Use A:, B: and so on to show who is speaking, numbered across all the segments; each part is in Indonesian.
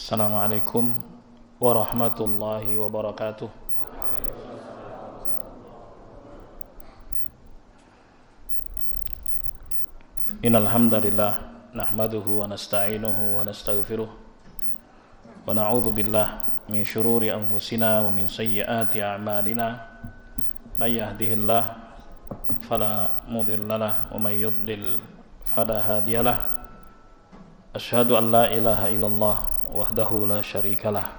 A: Assalamualaikum warahmatullahi wabarakatuh. Innal hamdalillah nahmaduhu wa nasta'inuhu wa nastaghfiruh wa na'udzu billah min shururi anfusina wa min sayyiati a'malina. May yahdihillah fala mudilla lahu wa may yudlil fala hadiyalah. Asyhadu an la ilaha illallah wahdahu la syarikalah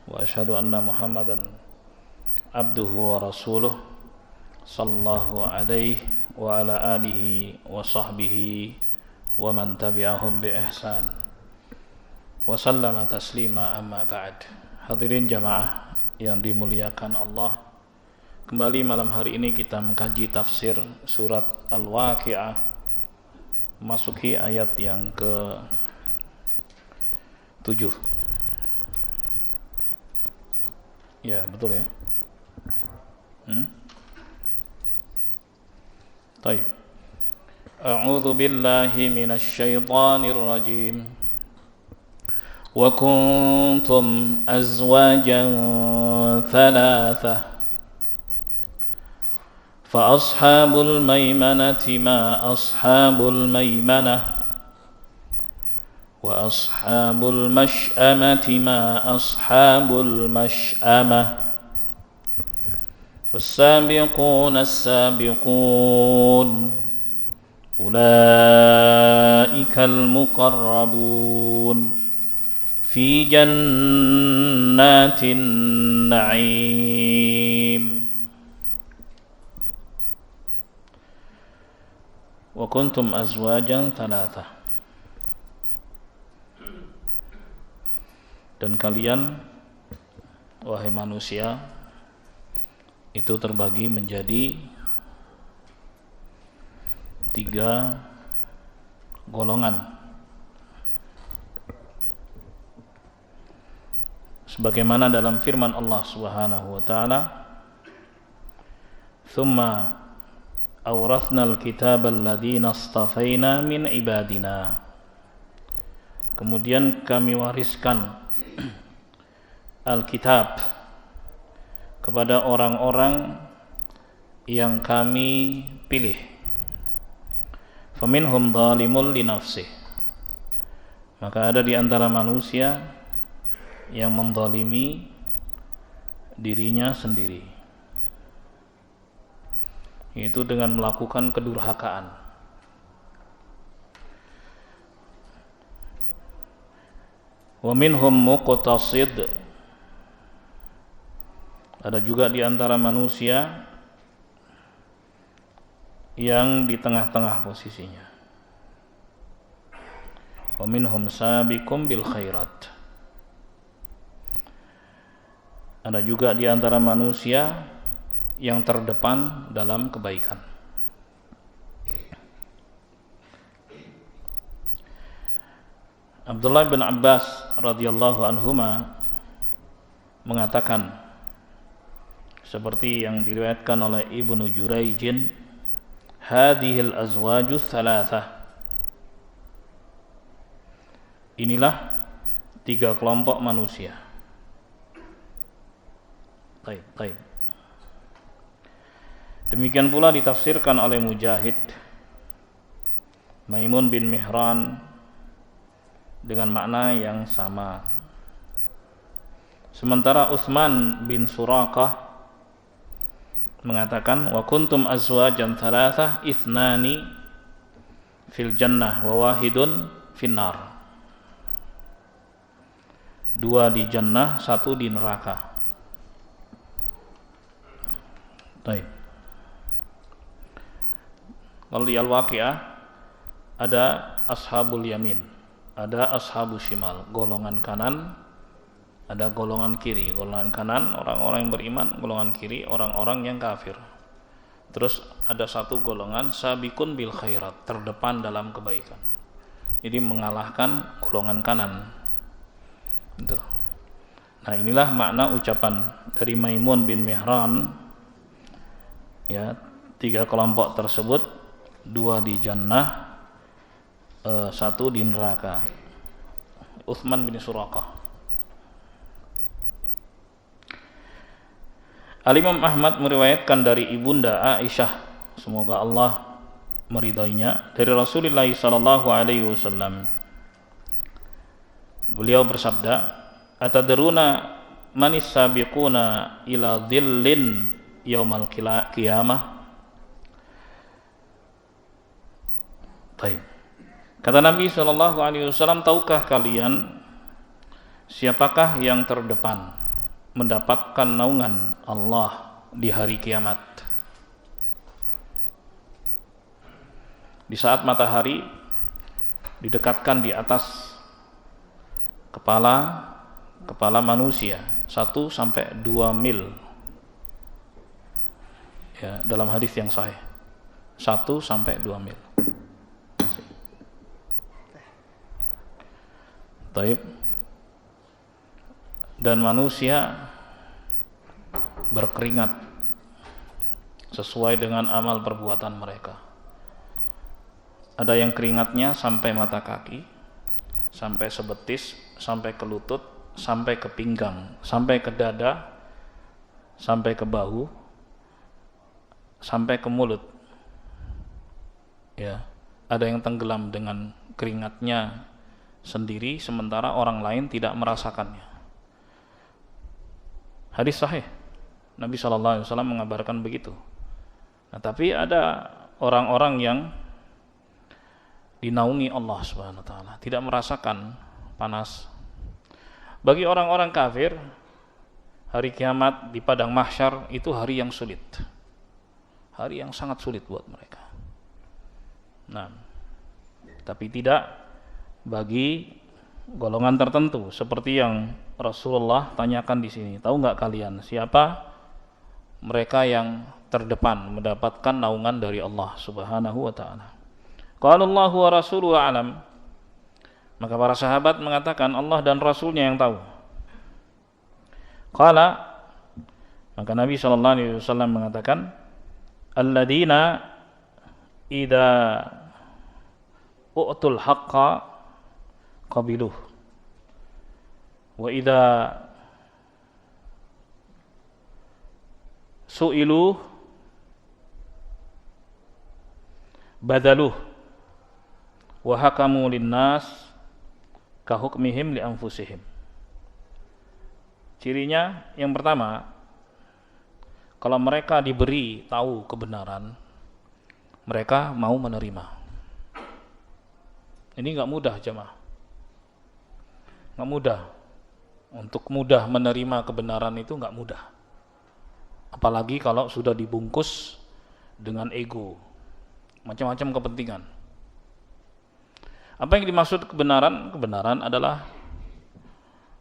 A: wa asyhadu anna Muhammadan abduhu wa rasuluh sallallahu alaihi wa ala alihi wa sahbihi wa man tabi'ahum bi ihsan wa sallama taslima amma ba'd. Hadirin jamaah yang dimuliakan Allah, kembali malam hari ini kita mengkaji tafsir surat Al-Waqi'ah, masuki ayat yang ke-7. Ya, betul ya. Baik. A'udzu billahi minasy syaithanir rajim. Wa kuntum azwajan thalathah. Fa ashabul maimanati ma ashabul maimanah wa ashabul mash'amati ma ashabul mash'amah was-sabiquna as-sabiqun ulaikal muqarrabun fi jannatin na'im. Wa kuntum azwajan thalatha, dan kalian wahai manusia itu terbagi menjadi 3 golongan, sebagaimana dalam firman Allah Subhanahu wa taala, "Tsumma awrathnal kitabal ladzina astafaina min ibadina." Kemudian kami wariskan Alkitab kepada orang-orang yang kami pilih. Faminhum zalimun li nafsih, maka ada di antara manusia yang menzalimi dirinya sendiri, yaitu dengan melakukan kedurhakaan. Wa minhum muqtasid, ada juga di antara manusia yang di tengah-tengah posisinya. Wa minhum sabiqum bil khairat, ada juga di antara manusia yang terdepan dalam kebaikan. Abdullah bin Abbas radhiyallahu anhuma mengatakan, seperti yang diriwayatkan oleh Ibnu Jurayjin, hadhil azwajus thalathah, inilah 3 kelompok manusia. Baik. Demikian pula ditafsirkan oleh Mujahid, Maimun bin Mihran dengan makna yang sama. Sementara Utsman bin Suraqah mengatakan, wa kuntum azwajan thalathah ithnani fil jannah wa wahidun finnar. 2 di jannah, 1 di neraka. Baik. Kalau di Al-Waqi'ah ada ashabul yamin, ada ashabul shimal, golongan kanan, ada golongan kiri. Golongan kanan orang-orang yang beriman, golongan kiri orang-orang yang kafir. Terus ada 1 golongan sabiqun bil khairat, terdepan dalam kebaikan. Jadi mengalahkan golongan kanan. Itu. Nah, inilah makna ucapan dari Maimun bin Mihran. Ya, 3 kelompok tersebut, 2 di jannah, 1 di neraka. Utsman bin Suraqah. Al-Imam Ahmad meriwayatkan dari ibunda Aisyah, semoga Allah meridainya, dari Rasulullah sallallahu alaihi wasallam. Beliau bersabda, "Atadruna manis sabiquna ila dhillin yaumal qiyamah?" Baik. Kata Nabi sallallahu alaihi wasallam, tahukah kalian siapakah yang terdepan mendapatkan naungan Allah di hari kiamat? Di saat matahari didekatkan di atas kepala manusia 1 sampai 2 mil. Ya, dalam hadis yang sahih. 1 sampai 2 mil. Taib. Dan manusia berkeringat sesuai dengan amal perbuatan mereka. Ada yang keringatnya sampai mata kaki, sampai sebetis, sampai ke lutut, sampai ke pinggang, sampai ke dada, sampai ke bahu, sampai ke mulut. Ya, ada yang tenggelam dengan keringatnya sendiri, sementara orang lain tidak merasakannya. Hadis sahih, Nabi SAW mengabarkan begitu. Nah, tapi ada orang-orang yang dinaungi Allah Subhanahu wa taala, tidak merasakan panas. Bagi orang-orang kafir, hari kiamat di padang mahsyar itu hari yang sulit. Hari yang sangat sulit buat mereka. Nah, tapi tidak bagi golongan tertentu seperti yang Rasulullah tanyakan di sini. Tahu nggak kalian siapa mereka yang terdepan mendapatkan naungan dari Allah Subhanahu wa taala? Qala Allahu wa rasuluhu a'lam. Maka para sahabat mengatakan Allah dan Rasulnya yang tahu. Qala, maka Nabi sallallahu alaihi wasallam mengatakan, alladzina idza u'tul haqqa qabiluh wa idza su'ilu badaluh wa hakamu linnas kahukmihim li anfusihim. Cirinya yang pertama, kalau mereka diberi tahu kebenaran, mereka mau menerima. Ini enggak mudah, jemaah. Enggak mudah. Untuk mudah menerima kebenaran itu enggak mudah. Apalagi kalau sudah dibungkus dengan ego, macam-macam kepentingan. Apa yang dimaksud kebenaran? Kebenaran adalah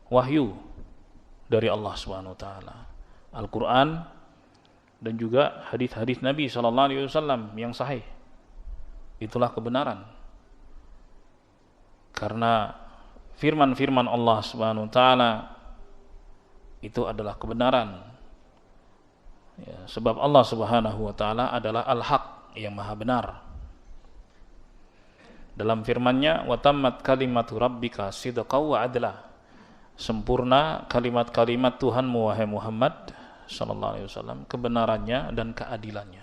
A: wahyu dari Allah Subhanahu wa taala, Al-Qur'an dan juga hadis-hadis Nabi sallallahu alaihi wasallam yang sahih. Itulah kebenaran. Karena firman-firman Allah Subhanahu wa taala itu adalah kebenaran. Ya, sebab Allah Subhanahu wa taala adalah Al-Haq, yang maha benar. Dalam firman-Nya, wa tammat kalimatu rabbika sidqan wa adla. Sempurna kalimat-kalimat Tuhanmu wahai Muhammad sallallahu alaihi wasallam, kebenarannya dan keadilannya.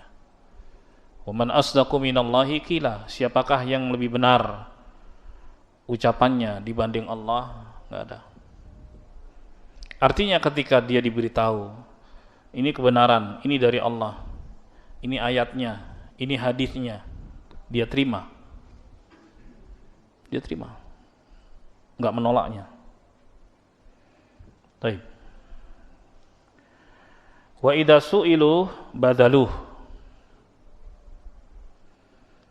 A: Wa man asdaqu minallahi qila, siapakah yang lebih benar ucapannya dibanding Allah? Enggak ada. Artinya ketika dia diberitahu ini kebenaran, ini dari Allah, ini ayatnya, ini hadisnya, dia terima. Dia terima, enggak menolaknya. Baik. Wa idza su'ilu badaluh.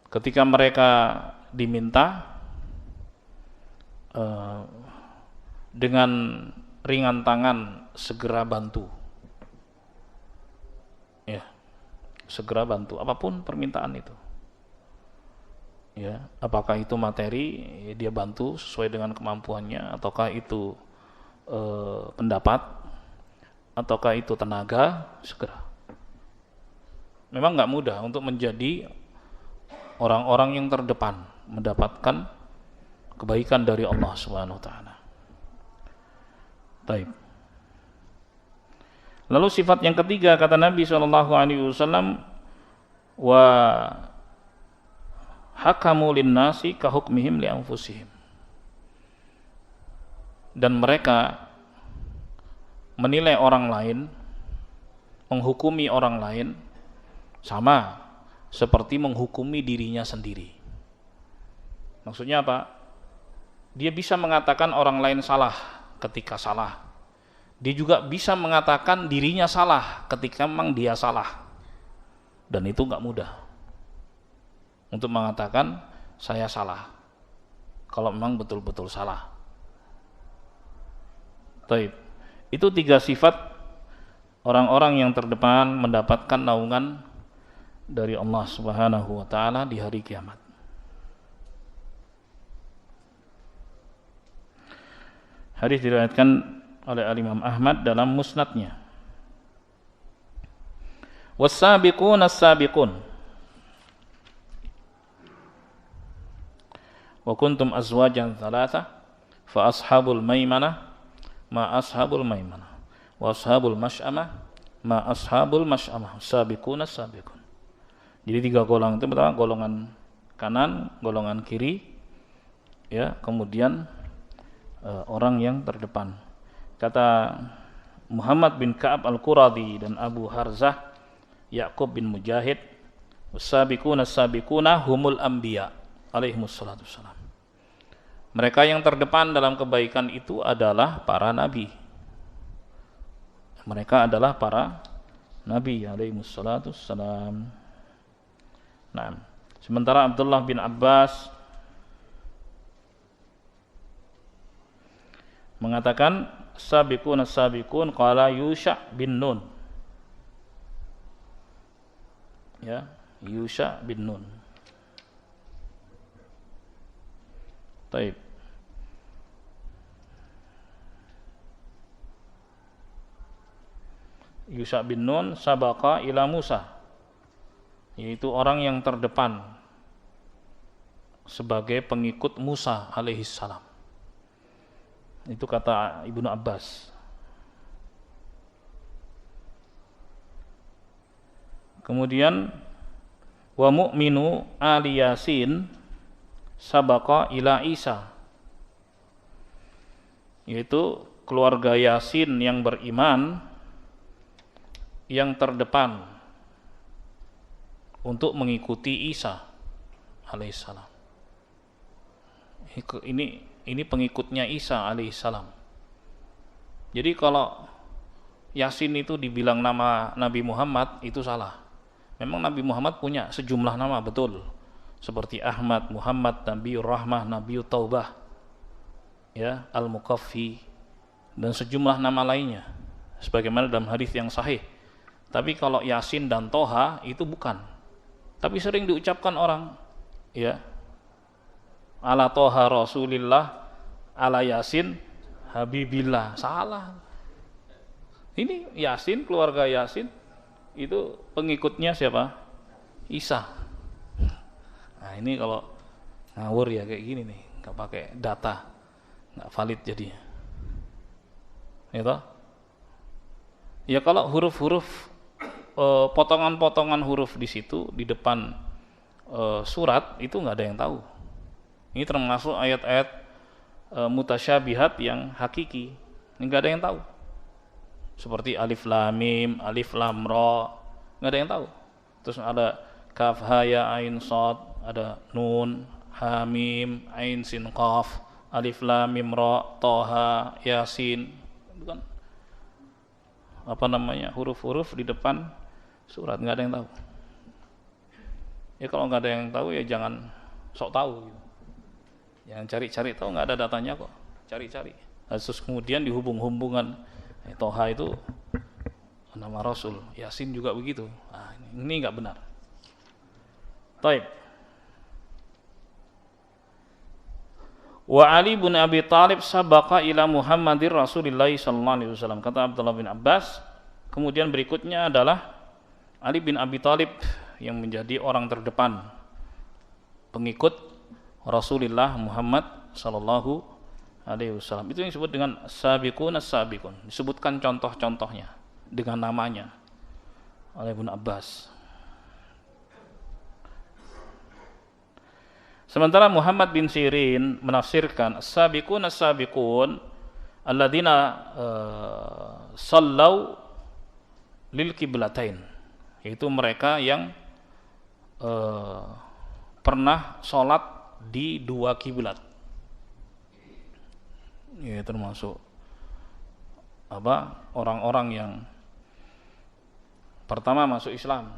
A: Ketika mereka diminta dengan ringan tangan segera bantu. Ya, segera bantu apapun permintaan itu. Ya, apakah itu materi, dia bantu sesuai dengan kemampuannya, ataukah itu pendapat, ataukah itu tenaga, segera. Memang nggak mudah untuk menjadi orang-orang yang terdepan mendapatkan kebaikan dari Allah Subhanahu wa taala. Baik. Lalu sifat yang ketiga kata Nabi SAW, wa hakamu linnasi kahukmihim li anfusihim. Dan mereka menilai orang lain, menghukumi orang lain sama seperti menghukumi dirinya sendiri. Maksudnya apa? Dia bisa mengatakan orang lain salah ketika salah. Dia juga bisa mengatakan dirinya salah ketika memang dia salah. Dan itu enggak mudah untuk mengatakan saya salah kalau memang betul-betul salah. Taib. Itu 3 sifat orang-orang yang terdepan mendapatkan naungan dari Allah Subhanahu wa taala di hari kiamat. Hadis diriwayatkan oleh Imam Ahmad dalam musnadnya. Was-sabiqun as-sabiqun wa kuntum azwajan thalatha fa ashabul maimanah ma ashabul maimanah wa ashabul masy'amah ma ashabul masy'amah sabiqun as-sabiqun. Jadi 3 golongan itu pertama golongan kanan, golongan kiri, ya, kemudian orang yang terdepan. Kata Muhammad bin Ka'ab al-Quradi dan Abu Harzah Ya'qub bin Mujahid, was-sabiquna as-sabiquna humul anbiya alaihimus salatu wassalam. Mereka yang terdepan dalam kebaikan itu adalah para nabi. Mereka adalah para nabi alaihimus salatu wassalam. Nah, sementara Abdullah bin Abbas mengatakan sabiqun as-sabiqun qala Yusha bin Nun. Ya, Yusha bin Nun. Baik. Yusha bin Nun sabaqa ila Musa, yaitu orang yang terdepan sebagai pengikut Musa alaihissalam. Itu kata Ibnu Abbas. Kemudian wa mu'minu ali Yasin sabaqa ila Isa, yaitu keluarga Yasin yang beriman yang terdepan untuk mengikuti Isa alaihissalam. Ini pengikutnya Isa alaihissalam. Jadi kalau Yasin itu dibilang nama Nabi Muhammad itu salah. Memang Nabi Muhammad punya sejumlah nama, betul, seperti Ahmad, Muhammad, Nabiur Rahmah, Nabiut Taubah, ya, Al-Mukaffi, dan sejumlah nama lainnya sebagaimana dalam hadis yang sahih. Tapi kalau Yasin dan Toha itu bukan, tapi sering diucapkan orang, ya, ala Toha Rasulillah, ala Yasin Habibillah. Salah. Ini Yasin, keluarga Yasin itu pengikutnya siapa? Isa. Nah, ini kalau ngawur ya kayak gini nih, nggak pakai data, nggak valid jadinya. Ya toh? Ya kalau huruf-huruf, potongan-potongan huruf di situ di depan surat itu nggak ada yang tahu. Ini termasuk ayat-ayat mutasyabihat yang hakiki, nggak ada yang tahu. Seperti alif lam mim, alif lam ra, nggak ada yang tahu. Terus ada kaf ha ya ain shad, ada nun ha mim ain sin qaf, alif lam mim ra, toha, yasin, itu kan apa namanya, huruf-huruf di depan surat, nggak ada yang tahu. Ya kalau nggak ada yang tahu ya jangan sok tahu gitu. Jangan cari-cari tahu, nggak ada datanya kok, cari-cari. Terus kemudian dihubung-hubungan, Toha itu nama Rasul, Yasin juga begitu. Nah, ini nggak benar. Taib. Wa Ali bin Abi Thalib sabaqa ila Muhammadir Rasulillah sallallahu alaihi wasallam. Kata Abdullah bin Abbas, kemudian berikutnya adalah Ali bin Abi Thalib yang menjadi orang terdepan pengikut Rasulullah Muhammad sallallahu alaihi wasallam. Itu yang disebut dengan sabiqun as-sabiqun. Disebutkan contoh-contohnya. dengan namanya oleh Ibnu Abbas. Sementara Muhammad bin Sirin menafsirkan as-sabiqun as-sabiqun alladzina sallau lil qiblatain, yaitu mereka yang pernah sholat di dua kiblat. Ya, termasuk orang-orang yang pertama masuk Islam,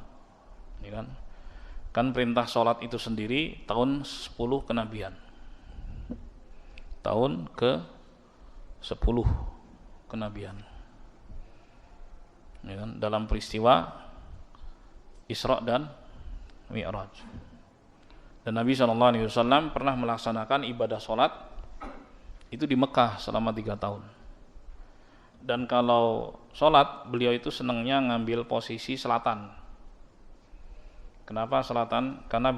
A: ya kan perintah sholat itu sendiri tahun 10 kenabian, tahun ke 10 kenabian, ya kan, dalam peristiwa Isra dan Mi'raj. Dan Nabi SAW pernah melaksanakan ibadah sholat itu di Mekah selama 3 tahun. Dan kalau sholat, beliau itu senangnya ngambil posisi selatan. Kenapa selatan? Karena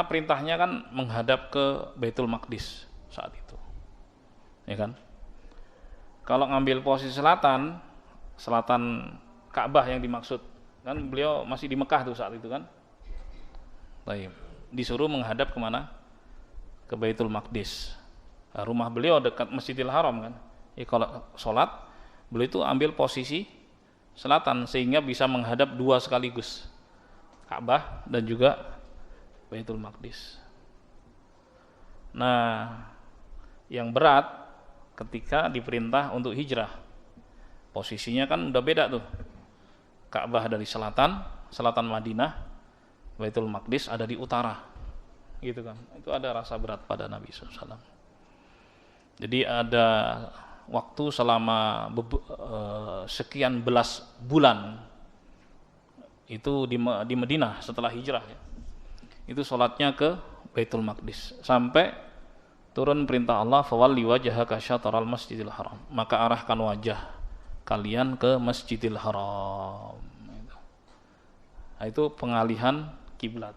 A: perintahnya kan menghadap ke Baitul Maqdis saat itu, ya kan? Kalau ngambil posisi selatan Ka'bah yang dimaksud, kan beliau masih di Mekah tuh saat itu kan. Baik, disuruh menghadap kemana? Ke Baitul Maqdis. Nah, rumah beliau dekat Masjidil Haram kan. Kalau sholat, beliau itu ambil posisi selatan sehingga bisa menghadap dua sekaligus, Ka'bah dan juga Baitul Maqdis. Nah, yang berat ketika diperintah untuk hijrah, posisinya kan udah beda tuh. Ka'bah dari selatan Madinah, Baitul Maqdis ada di utara, gitu kan. Itu ada rasa berat pada Nabi SAW. Jadi ada waktu selama sekian belas bulan itu di Madinah setelah hijrah ya. Itu sholatnya ke Baitul Maqdis sampai turun perintah Allah, fawalli wajhaka syatral masjidil haram, maka arahkan wajah kalian ke Masjidil Haram. Nah, itu pengalihan kiblat.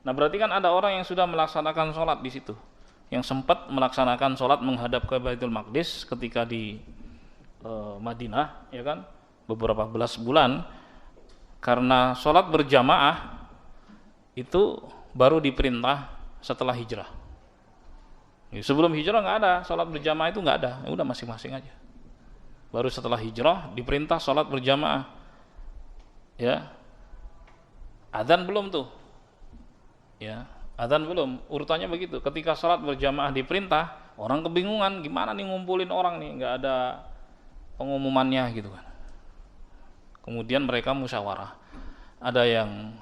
A: Nah, berarti kan ada orang yang sudah melaksanakan sholat di situ, yang sempat melaksanakan sholat menghadap ke Baitul Maqdis ketika di Madinah, ya kan, beberapa belas bulan. Karena sholat berjamaah itu baru diperintah setelah hijrah. Sebelum hijrah nggak ada sholat berjamaah, itu nggak ada, ya udah masing-masing aja. Baru setelah hijrah diperintah sholat berjamaah. Ya, adzan belum tuh. Ya, adzan belum. Urutannya begitu. Ketika sholat berjamaah diperintah, orang kebingungan gimana nih ngumpulin orang nih, nggak ada pengumumannya gitu kan. Kemudian mereka musyawarah. Ada yang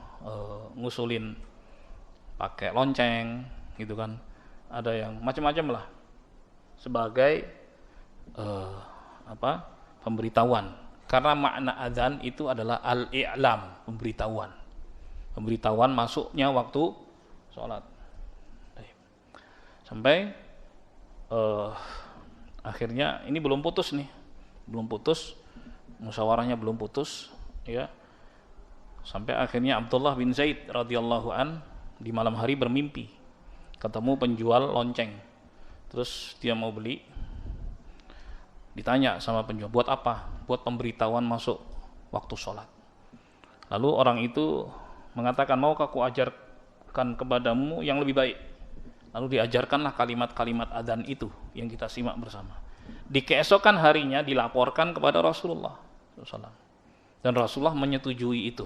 A: ngusulin pakai lonceng gitu kan. Ada yang macam-macam lah. Sebagai pemberitahuan. Karena makna adzan itu adalah al-i'lam, pemberitahuan. Pemberitahuan masuknya waktu sholat. Sampai akhirnya ini belum putus nih. Belum putus. Musyawarahnya belum putus, ya. Sampai akhirnya Abdullah bin Zaid radhiyallahu an di malam hari bermimpi ketemu penjual lonceng. Terus dia mau beli. Ditanya sama penjual, buat apa? Buat pemberitahuan masuk waktu sholat. Lalu orang itu mengatakan, maukah aku ajarkan kepadamu yang lebih baik? Lalu diajarkanlah kalimat-kalimat adzan itu yang kita simak bersama. Di keesokan harinya dilaporkan kepada Rasulullah SAW. Dan Rasulullah menyetujui itu.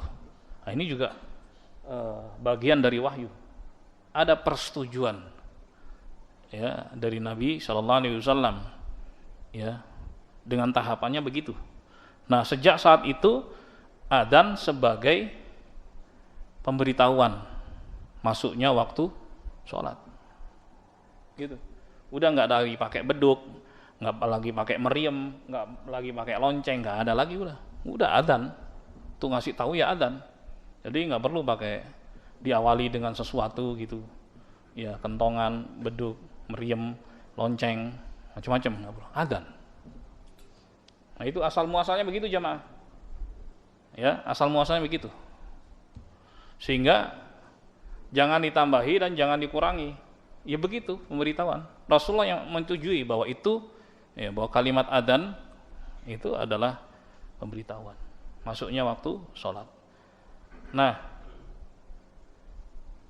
A: Nah, ini juga bagian dari wahyu. Ada persetujuan ya dari Nabi SAW, ya, dengan tahapannya begitu. Nah, sejak saat itu adzan sebagai pemberitahuan masuknya waktu sholat, gitu. Udah nggak lagi pakai beduk, nggak lagi pakai meriam, nggak lagi pakai lonceng, nggak ada lagi, udah adzan. Tuh ngasih tahu ya adzan. Jadi nggak perlu pakai diawali dengan sesuatu gitu, ya, kentongan, beduk, meriam, lonceng, macam-macam, nggak perlu, adzan. Nah, itu asal muasalnya begitu jamaah. Ya, asal muasalnya begitu. Sehingga jangan ditambahi dan jangan dikurangi. Ya begitu pemberitahuan. Rasulullah yang menyetujui bahwa itu, ya, bahwa kalimat adzan itu adalah pemberitahuan. Masuknya waktu sholat. Nah,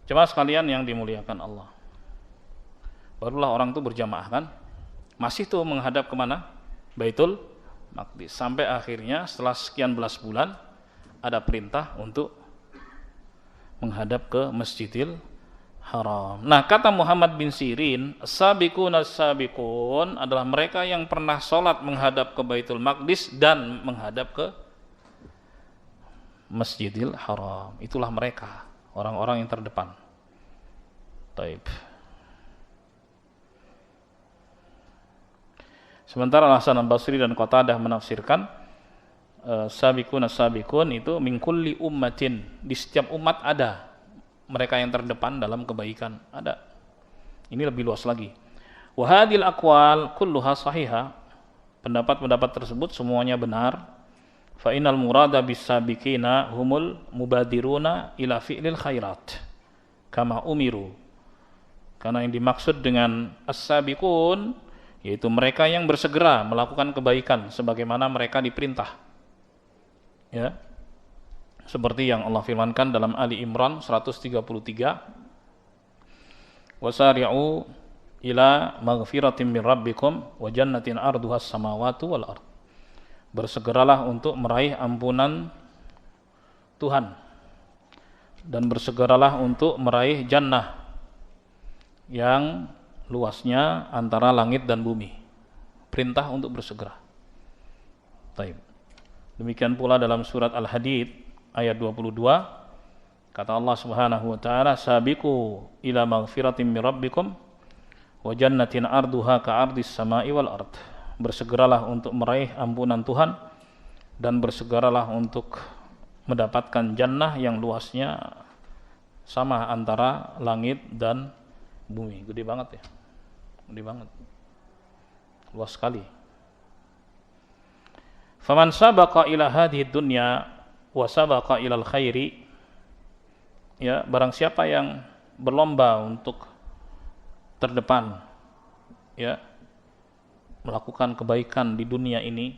A: jemaah sekalian yang dimuliakan Allah, barulah orang itu berjamaah kan, masih tuh menghadap kemana? Baitul Maqdis. Sampai akhirnya setelah sekian belas bulan ada perintah untuk menghadap ke Masjidil Haram. Nah, kata Muhammad bin Sirin, as-sabiqun as-sabiqun adalah mereka yang pernah sholat menghadap ke Baitul Maqdis dan menghadap ke Masjidil Haram. Itulah mereka, orang-orang yang terdepan. Taib. Sementara Hasan al-Basri dan Qatadah menafsirkan sabiqun as-sabiqun itu min kulli ummatin, di setiap umat ada mereka yang terdepan dalam kebaikan, ada. Ini lebih luas lagi. Wa hadhil aqwal kulluha sahihah. Pendapat-pendapat tersebut semuanya benar. Fa innal murada bis-sabiqina humul mubadiruna ila fi'lil khairat kama umiru. Karena yang dimaksud dengan as-sabiqun yaitu mereka yang bersegera melakukan kebaikan sebagaimana mereka diperintah. Ya. Seperti yang Allah firmankan dalam Ali Imran 133, wasari'u ila maghfiratin min rabbikum wa jannatin arduhas samawati wal ard. Bersegeralah untuk meraih ampunan Tuhan dan bersegeralah untuk meraih jannah yang luasnya antara langit dan bumi. Perintah untuk bersegera. Baik. Demikian pula dalam surat Al-Hadid ayat 22, kata Allah Subhanahu wa taala, sabiqu ila maghfiratin min rabbikum wa jannatin arduha ka'ardis samai wal ard. Bersegeralah untuk meraih ampunan Tuhan dan bersegeralah untuk mendapatkan jannah yang luasnya sama antara langit dan bumi. Gede banget ya. Gede banget. Luas sekali. Faman sabaqa ila hadhihi dunya wa sabaqa ilal khairi, ya, barang siapa yang berlomba untuk terdepan, ya, melakukan kebaikan di dunia ini,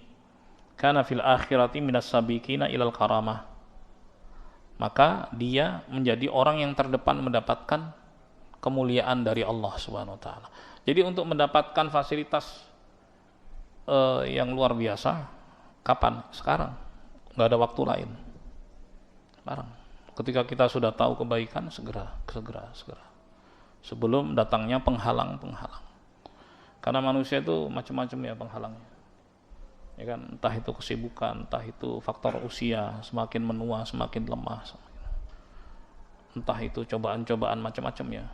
A: kana fil akhirati minas sabiqina ilal karamah, maka dia menjadi orang yang terdepan mendapatkan kemuliaan dari Allah Subhanahu wa taala. Jadi untuk mendapatkan fasilitas yang luar biasa, kapan? Sekarang. Enggak ada waktu lain. Sekarang. Ketika kita sudah tahu kebaikan, segera. Sebelum datangnya penghalang-penghalang. Karena manusia itu macam-macam ya penghalangnya. Ya kan, entah itu kesibukan, entah itu faktor usia, semakin menua, semakin lemah. Entah itu cobaan-cobaan macam-macam ya.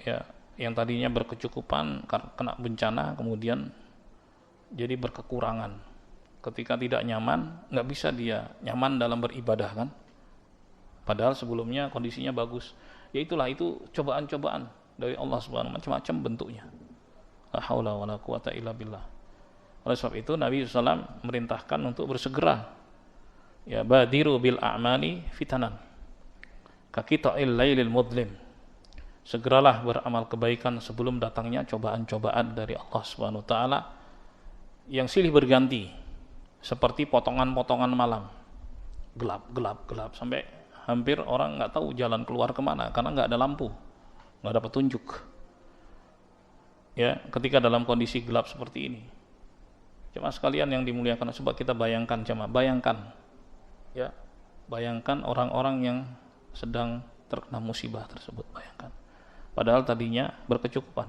A: Ya, yang tadinya berkecukupan kena bencana, kemudian jadi berkekurangan. Ketika tidak nyaman, nggak bisa dia nyaman dalam beribadah kan. Padahal sebelumnya kondisinya bagus. Ya itulah, itu cobaan-cobaan dari Allah Subhanahu wa taala, macam-macam bentuknya. La haula wala quwata illa billah. Oleh sebab itu Nabi SAW merintahkan untuk bersegera. Ya, badiru bil a'mali fitanan. Kaqita'il lailil mudlim. Segeralah beramal kebaikan sebelum datangnya cobaan-cobaan dari Allah Subhanahu wa taala yang silih berganti. Seperti potongan-potongan malam, gelap sampai hampir orang nggak tahu jalan keluar kemana karena nggak ada lampu, nggak ada petunjuk. Ya, ketika dalam kondisi gelap seperti ini, jemaah sekalian yang dimuliakan, coba kita bayangkan jemaah, bayangkan orang-orang yang sedang terkena musibah tersebut, bayangkan. Padahal tadinya berkecukupan,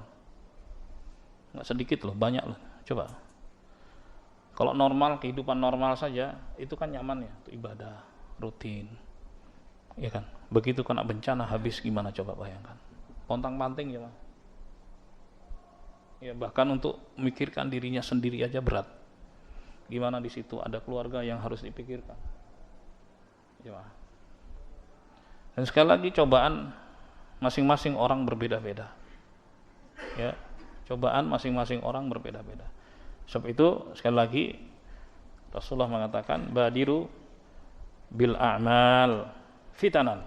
A: nggak sedikit loh, banyak loh, coba. Kalau normal, kehidupan normal saja, itu kan nyaman ya, itu ibadah, rutin. Ya kan? Begitu kena bencana habis gimana coba bayangkan. Pontang-panting ya, ya, bahkan untuk memikirkan dirinya sendiri aja berat. Gimana di situ ada keluarga yang harus dipikirkan. Ya. Dan sekali lagi cobaan masing-masing orang berbeda-beda. Ya, cobaan masing-masing orang berbeda-beda. Sebab itu sekali lagi Rasulullah mengatakan badiru bil a'mal fitanan.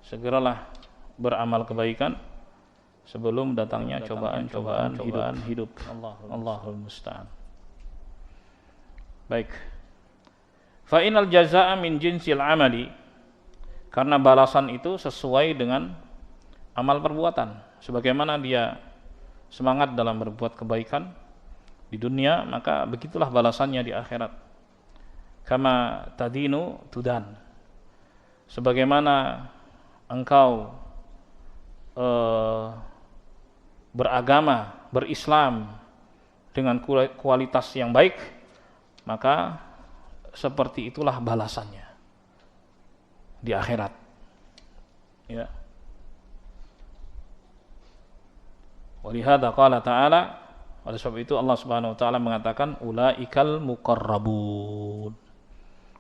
A: Segeralah beramal kebaikan sebelum datangnya cobaan-cobaan hidup. Allahul musta'an. Baik. Fa inal jazaa'a min jinsil amali, karena balasan itu sesuai dengan amal perbuatan. Sebagaimana dia semangat dalam berbuat kebaikan di dunia, maka begitulah balasannya di akhirat. Kama tadinu tudan. Sebagaimana engkau beragama, berislam dengan kualitas yang baik, maka seperti itulah balasannya di akhirat. Ya. Walihada qala ta'ala, oleh sebab itu Allah Subhanahu wa taala mengatakan ulaikal muqarrabun.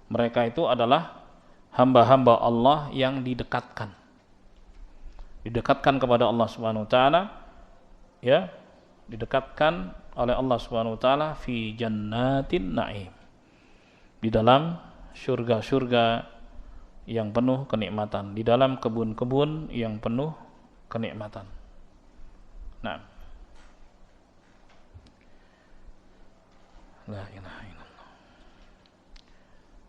A: Mereka itu adalah hamba-hamba Allah yang didekatkan. Didekatkan kepada Allah Subhanahu wa taala, ya, didekatkan oleh Allah Subhanahu wa taala fi jannatin na'im. Di dalam surga-surga yang penuh kenikmatan, di dalam kebun-kebun yang penuh kenikmatan. Nah, la ilaha illallah.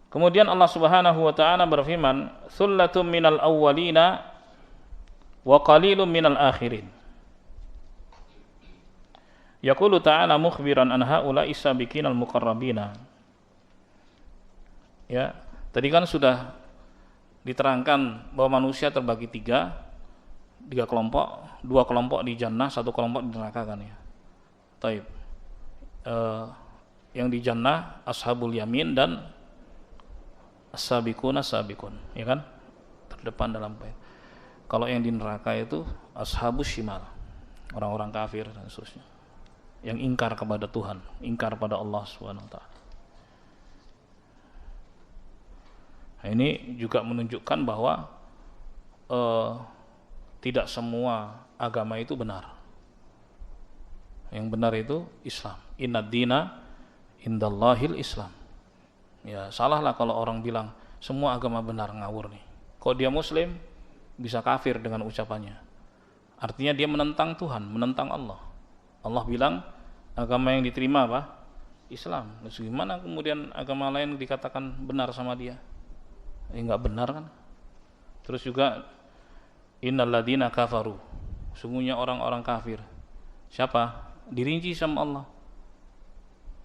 A: Kemudian Allah Subhanahu wa taala berfirman, "Tsullatum minal awwalina wa qalilum minal akhirin." Yaqulu ta'ala mukhbiran an haula'i sabiqinal muqarrabina. Ya, tadi kan sudah diterangkan bahwa manusia terbagi tiga kelompok, 2 kelompok di jannah, 1 kelompok di neraka kan ya. Taib. Yang di jannah ashabul yamin dan as-sabiqun, ya kan? Terdepan dalam bait. Kalau yang di neraka itu ashabus shimal, orang-orang kafir dan seterusnya, yang ingkar kepada Tuhan, ingkar pada Allah Subhanahu wa taala. Nah, ini juga menunjukkan bahwa tidak semua agama itu benar. Yang benar itu Islam. Innad dina indallahil Islam. Ya, salahlah kalau orang bilang semua agama benar, ngawur nih. Kalau dia muslim bisa kafir dengan ucapannya. Artinya dia menentang Tuhan, menentang Allah. Allah bilang agama yang diterima apa? Islam. Terus gimana kemudian agama lain dikatakan benar sama dia? Enggak benar kan? Terus juga innal ladzina kafaru, sungguhnya orang-orang kafir. Siapa? Dirinci sama Allah.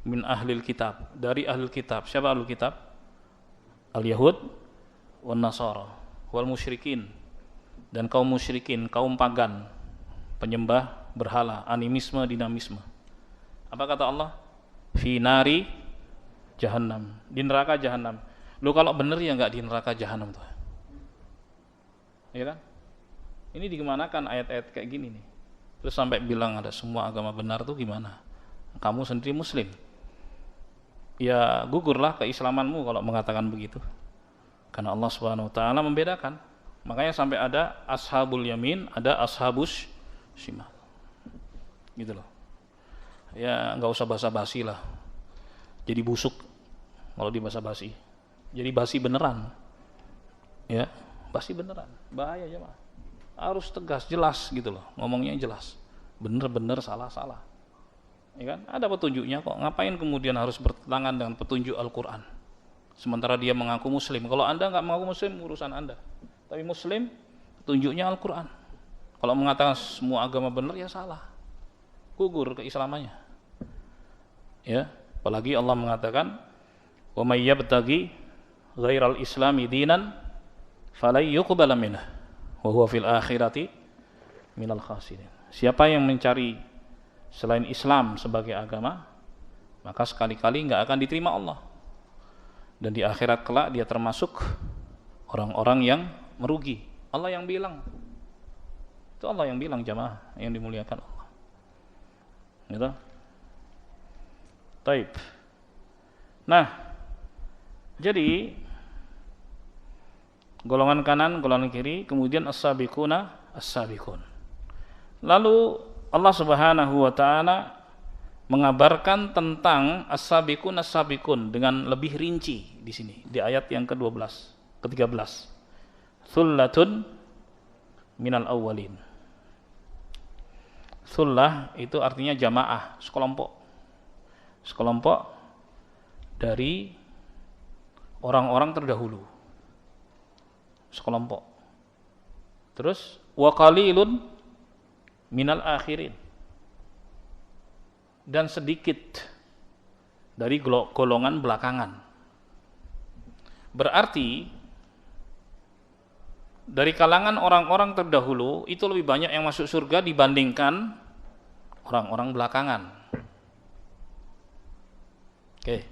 A: Min ahlil kitab, dari ahlul kitab. Siapa ahlul kitab? Al-Yahud wan Nasara wal musyrikin, dan kaum musyrikin, kaum pagan, penyembah berhala, animisme, dinamisme. Apa kata Allah? Fi nari jahannam, di neraka jahannam. Lu kalau bener ya enggak di neraka jahanam tuh. Ya kan? Ini digimanakan ayat-ayat kayak gini nih. Terus sampai bilang ada semua agama benar tuh gimana? Kamu sendiri muslim. Ya gugurlah keislamanmu kalau mengatakan begitu. Karena Allah Subhanahu wa taala membedakan. Makanya sampai ada ashabul yamin, ada ashabus shimal. Gitu loh. Ya enggak usah basa-basi lah. Jadi busuk kalau di basa-basi. Jadi basi beneran, ya, basi beneran, bahaya aja mah. Harus tegas, jelas gitu loh, ngomongnya jelas, bener-bener salah-salah, ya kan? Ada petunjuknya kok, ngapain kemudian harus bertentangan dengan petunjuk Al-Quran? Sementara dia mengaku muslim. Kalau anda nggak mengaku muslim, urusan anda. Tapi muslim, petunjuknya Al-Quran. Kalau mengatakan semua agama benar, ya salah, gugur keislamannya. Ya, apalagi Allah mengatakan, wa may yabtaghi ghairal islami dinan falai yuqbala minhu wa huwa fil akhirati minal khasirin. Siapa yang mencari selain Islam sebagai agama, maka sekali-kali enggak akan diterima Allah. Dan di akhirat kelak dia termasuk orang-orang yang merugi. Allah yang bilang. Itu Allah yang bilang, jamaah yang dimuliakan Allah. Gitu. Taib. Nah, jadi golongan kanan, golongan kiri, kemudian as-sabiquna, as-sabiqun. Lalu Allah Subhanahu wa taala mengabarkan tentang as-sabiqun, as-sabiqun dengan lebih rinci di sini di ayat yang ke-12, ke-13. Thullatun minal awwalin. Thullah itu artinya jamaah, sekelompok. Sekelompok dari orang-orang terdahulu, sekelompok. Terus wa qalilun minal akhirin, dan sedikit dari golongan belakangan. Berarti dari kalangan orang-orang terdahulu itu lebih banyak yang masuk surga dibandingkan orang-orang belakangan. Oke.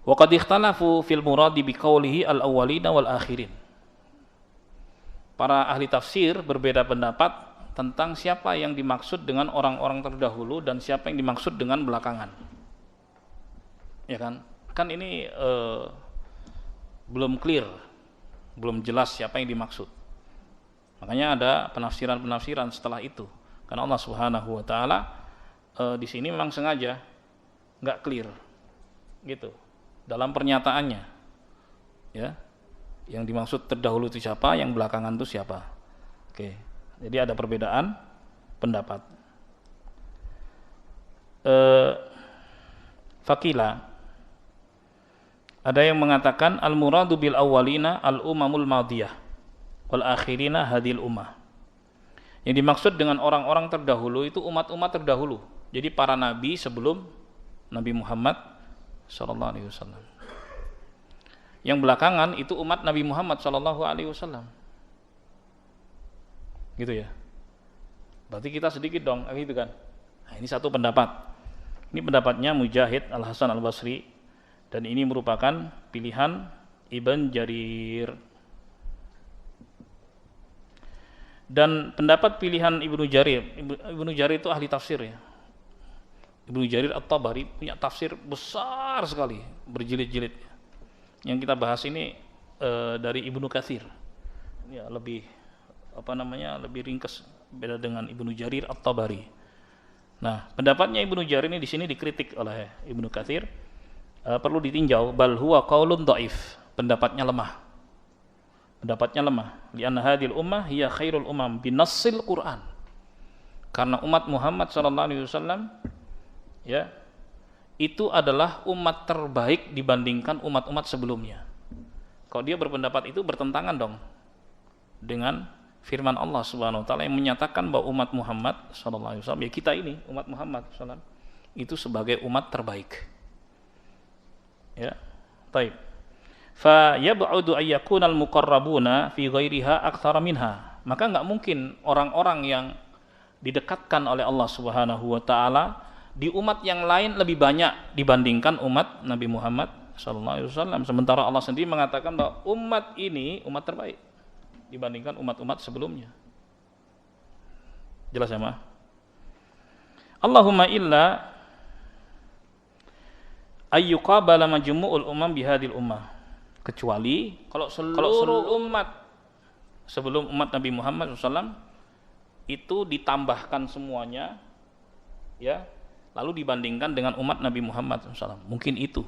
A: Wa qad ikhtalafu fil muradi biqaulihi al-awwalina wal akhirin. Para ahli tafsir berbeda pendapat tentang siapa yang dimaksud dengan orang-orang terdahulu dan siapa yang dimaksud dengan belakangan. Ya kan? Kan ini belum clear, belum jelas siapa yang dimaksud. Makanya ada penafsiran-penafsiran setelah itu. Karena Allah Subhanahu wa taala di sini memang sengaja enggak clear. Gitu. Dalam pernyataannya. Ya. Yang dimaksud terdahulu itu siapa, yang belakangan itu siapa. Oke. Jadi ada perbedaan pendapat. Fakila, ada yang mengatakan al-muradu bil awwalina al-umamul madiyah wal akhirina hadhil ummah. Yang dimaksud dengan orang-orang terdahulu itu umat-umat terdahulu. Jadi para nabi sebelum Nabi Muhammad sallallahu alaihi wasallam. Yang belakangan itu umat Nabi Muhammad sallallahu alaihi wasallam. Gitu ya. Berarti kita sedikit dong, gitu kan. Nah, ini satu pendapat. Ini pendapatnya Mujahid Al-Hasan Al-Basri, dan ini merupakan pilihan Ibn Jarir. Dan pendapat pilihan Ibnu Jarir itu ahli tafsir ya. Ibnu Jarir At-Tabari punya tafsir besar sekali, berjilid-jilid. Yang kita bahas ini dari Ibnu Katsir. Ya, lebih lebih ringkas, beda dengan Ibnu Jarir At-Tabari. Nah, pendapatnya Ibnu Jarir ini di sini dikritik oleh Ibnu Katsir. Perlu ditinjau, bal huwa qaulun dhaif, pendapatnya lemah. Lianna hadhil ummah hiya khairul umam binassil Quran. Karena umat Muhammad sallallahu alaihi wasallam ya, itu adalah umat terbaik dibandingkan umat-umat sebelumnya. Kalau dia berpendapat itu bertentangan dong dengan firman Allah Subhanahu wa taala yang menyatakan bahwa umat Muhammad sallallahu alaihi wasallam, ya kita ini umat Muhammad sallallahu alaihi wasallam, itu sebagai umat terbaik. Ya, taib. Fa yab'udu ay yakuna al-muqarrabuna fi ghairiha aktsara minha. Maka enggak mungkin orang-orang yang didekatkan oleh Allah Subhanahu wa taala di umat yang lain lebih banyak dibandingkan umat Nabi Muhammad sallallahu alaihi wasallam. Sementara Allah sendiri mengatakan bahwa umat ini umat terbaik dibandingkan umat-umat sebelumnya. Jelas ya, Ma? Allahumma illa ayyuqabala majmu'ul umam bihadil ummah, kecuali kalau seluruh umat sebelum umat Nabi Muhammad SAW itu ditambahkan semuanya, ya, lalu dibandingkan dengan umat Nabi Muhammad SAW, mungkin itu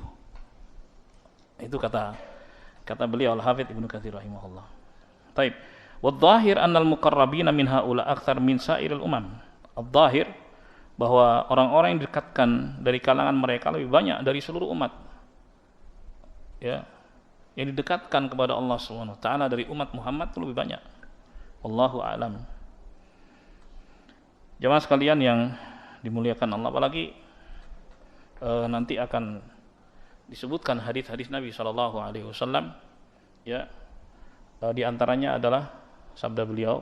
A: kata beliau Al-Hafidz Ibnu Katsir rahimahullah. Taib. Wadh-dhahir annal muqarrabina min haula aktsar min sa'iril umam. Adh-dhahir bahwa orang-orang yang didekatkan dari kalangan mereka lebih banyak dari seluruh umat. Ya. Yang didekatkan kepada Allah Subhanahu wa taala dari umat Muhammad itu lebih banyak. Wallahu a'lam. Jamaah sekalian yang dimuliakan Allah, apalagi nanti akan disebutkan hadis-hadis Nabi sallallahu alaihi wasallam, ya. Di antaranya adalah sabda beliau,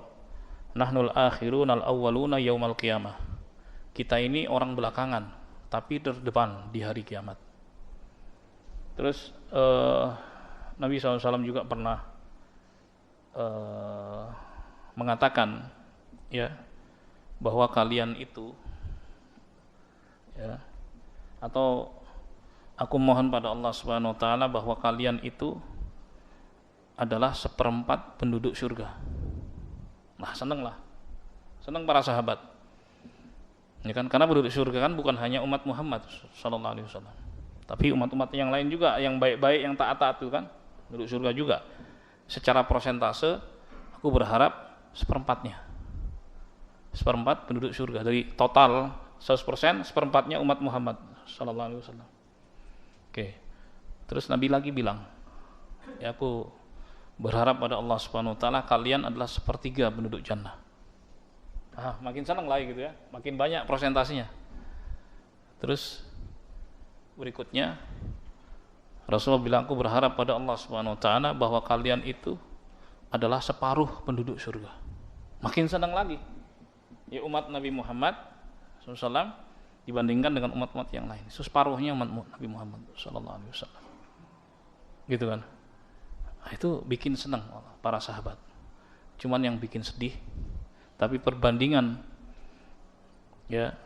A: nahnul akhirun al-awwaluna yaumal qiyamah. Kita ini orang belakangan tapi terdepan di hari kiamat. Terus Nabi SAW juga pernah mengatakan, ya, bahwa kalian itu, ya, atau aku mohon pada Allah Subhanahu wa taala bahwa kalian itu adalah seperempat penduduk surga. Nah, senang para sahabat, ya kan, karena penduduk surga kan bukan hanya umat Muhammad sallallahu alaihi wasallam, tapi umat-umat yang lain juga, yang baik-baik, yang taat-taat itu kan penduduk surga juga. Secara prosentase aku berharap seperempat penduduk surga dari total 100%, seperempatnya umat Muhammad sallallahu alaihi wasallam. Oke. Terus Nabi lagi bilang, ya aku berharap pada Allah Subhanahu wa taala kalian adalah sepertiga penduduk jannah. Makin senang lagi gitu ya, makin banyak prosentasinya. Terus berikutnya Rasulullah bilang, aku berharap pada Allah Subhanahu wa taala bahwa kalian itu adalah separuh penduduk surga. Makin senang lagi. Ya umat Nabi Muhammad SAW dibandingkan dengan umat-umat yang lain. Separuhnya umat Nabi Muhammad SAW. Gitu kan? Itu bikin senang para sahabat. Cuman yang bikin sedih, tapi perbandingan ya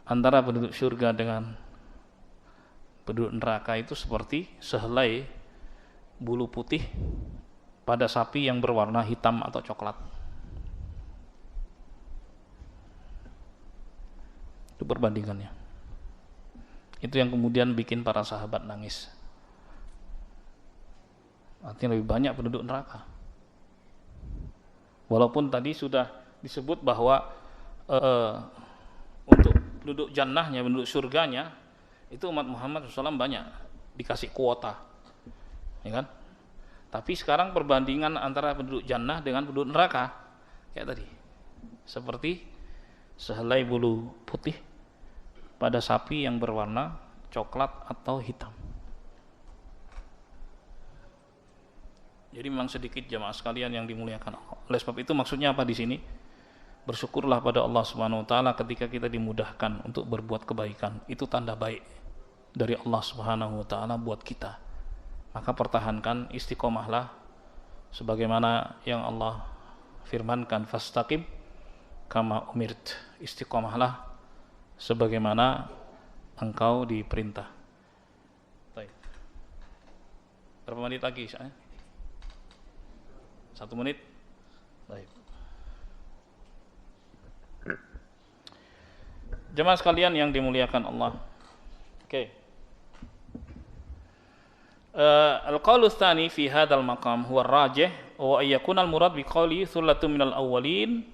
A: antara penduduk surga dengan penduduk neraka itu seperti sehelai bulu putih pada sapi yang berwarna hitam atau coklat. Itu perbandingannya. Itu yang kemudian bikin para sahabat nangis. Artinya lebih banyak penduduk neraka. Walaupun tadi sudah disebut bahwa untuk penduduk jannahnya, penduduk surganya itu umat Muhammad SAW banyak dikasih kuota, ya kan? Tapi sekarang perbandingan antara penduduk jannah dengan penduduk neraka kayak tadi, seperti sehelai bulu putih pada sapi yang berwarna coklat atau hitam. Jadi memang sedikit jamaah sekalian yang dimuliakan Allah. Oleh sebab itu maksudnya apa di sini? Bersyukurlah pada Allah Subhanahu wa taala ketika kita dimudahkan untuk berbuat kebaikan. Itu tanda baik dari Allah Subhanahu wa taala buat kita. Maka pertahankan, istiqomahlah sebagaimana yang Allah firmankan, fastaqim kama umirt. Istiqomahlah sebagaimana engkau diperintah. Baik. Berapa menit lagi? 1 menit. Baik. Jemaah sekalian yang dimuliakan Allah. Oke. Al-qaulu tsani fi hadzal maqam huwa ar-rajih wa ayyakuna al-murad bi qawli thullatun minal awwalin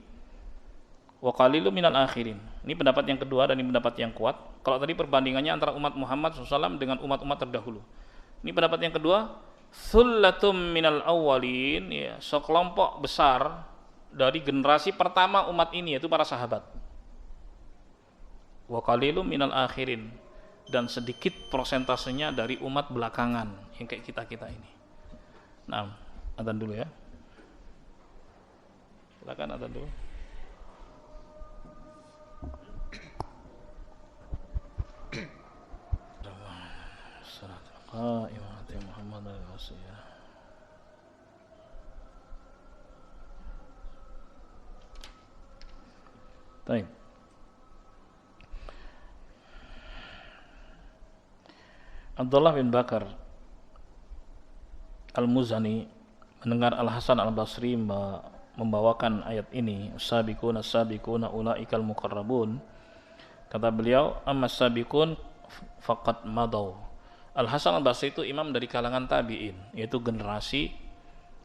A: wa qalilun minal akhirin. Ini pendapat yang kedua dan ini pendapat yang kuat. Kalau tadi perbandingannya antara umat Muhammad SAW dengan umat-umat terdahulu. Ini pendapat yang kedua, thullatun minal awwalin, ya, sekelompok besar dari generasi pertama umat ini, yaitu para sahabat. Wa qalilun minal akhirin, dan sedikit prosentasenya dari umat belakangan yang kayak kita-kita ini. Nah, adzan dulu ya. Silakan adzan dulu. Imam Muhammad al-Wasiyah. Baik. Abdullah bin Bakar Al-Muzani mendengar Al-Hasan Al-Basri membawakan ayat ini, sabiquna sabiquna ulaikal muqarrabun. Kata beliau, ammas sabiqun faqad madaw. Al-Hasan Al-Basri itu imam dari kalangan tabi'in, yaitu generasi